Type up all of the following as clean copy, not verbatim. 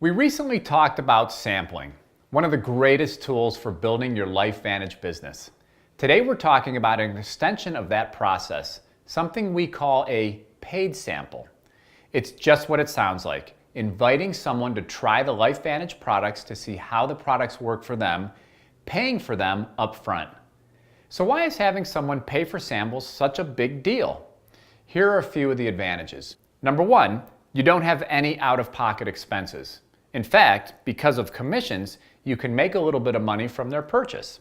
We recently talked about sampling, one of the greatest tools for building your LifeVantage business. Today we're talking about an extension of that process, something we call a paid sample. It's just what it sounds like, inviting someone to try the LifeVantage products to see how the products work for them, paying for them up front. So why is having someone pay for samples such a big deal? Here are a few of the advantages. Number one, you don't have any out-of-pocket expenses. In fact, because of commissions, you can make a little bit of money from their purchase.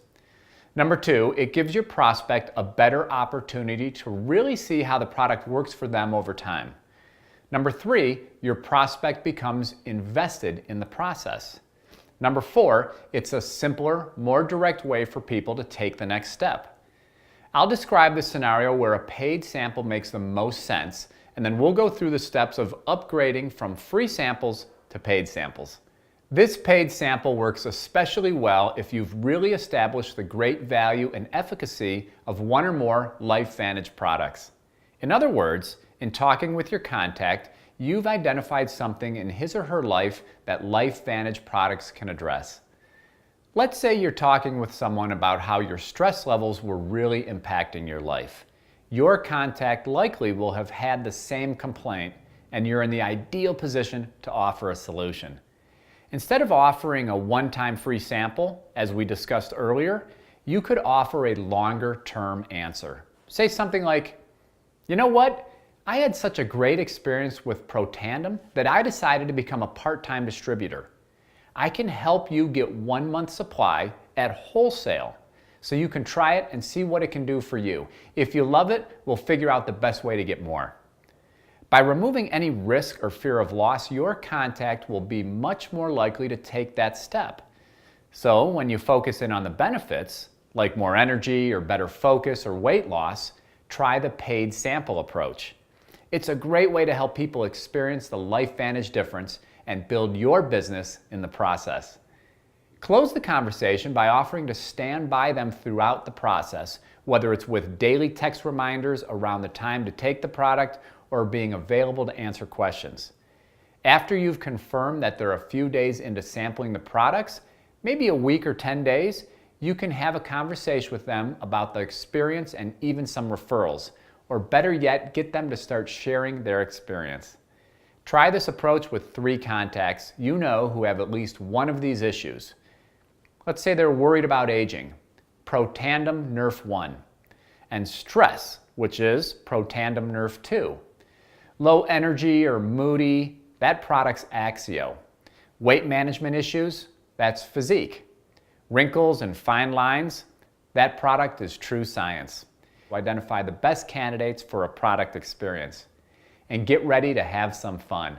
Number two, it gives your prospect a better opportunity to really see how the product works for them over time. Number three, your prospect becomes invested in the process. Number four, it's a simpler, more direct way for people to take the next step. I'll describe the scenario where a paid sample makes the most sense, and then we'll go through the steps of upgrading from free samples to paid samples. This paid sample works especially well if you've really established the great value and efficacy of one or more LifeVantage products. In other words, in talking with your contact, you've identified something in his or her life that LifeVantage products can address. Let's say you're talking with someone about how your stress levels were really impacting your life. Your contact likely will have had the same complaint, and you're in the ideal position to offer a solution. Instead of offering a one-time free sample, as we discussed earlier, you could offer a longer-term answer. Say something like, you know what? I had such a great experience with Protandim that I decided to become a part-time distributor. I can help you get 1 month's supply at wholesale so you can try it and see what it can do for you. If you love it, we'll figure out the best way to get more. By removing any risk or fear of loss, your contact will be much more likely to take that step. So when you focus in on the benefits, like more energy or better focus or weight loss, try the paid sample approach. It's a great way to help people experience the LifeVantage difference and build your business in the process. Close the conversation by offering to stand by them throughout the process, whether it's with daily text reminders around the time to take the product or being available to answer questions. After you've confirmed that they're a few days into sampling the products, maybe a week or 10 days, you can have a conversation with them about the experience and even some referrals, or better yet, get them to start sharing their experience. Try this approach with 3 contacts you know who have at least one of these issues. Let's say they're worried about aging, Protandim Nerf 1, and stress, which is Protandim Nerf 2. Low energy or moody, that product's Axio. Weight management issues, that's Physique. Wrinkles and fine lines, that product is True Science. Identify the best candidates for a product experience. And get ready to have some fun.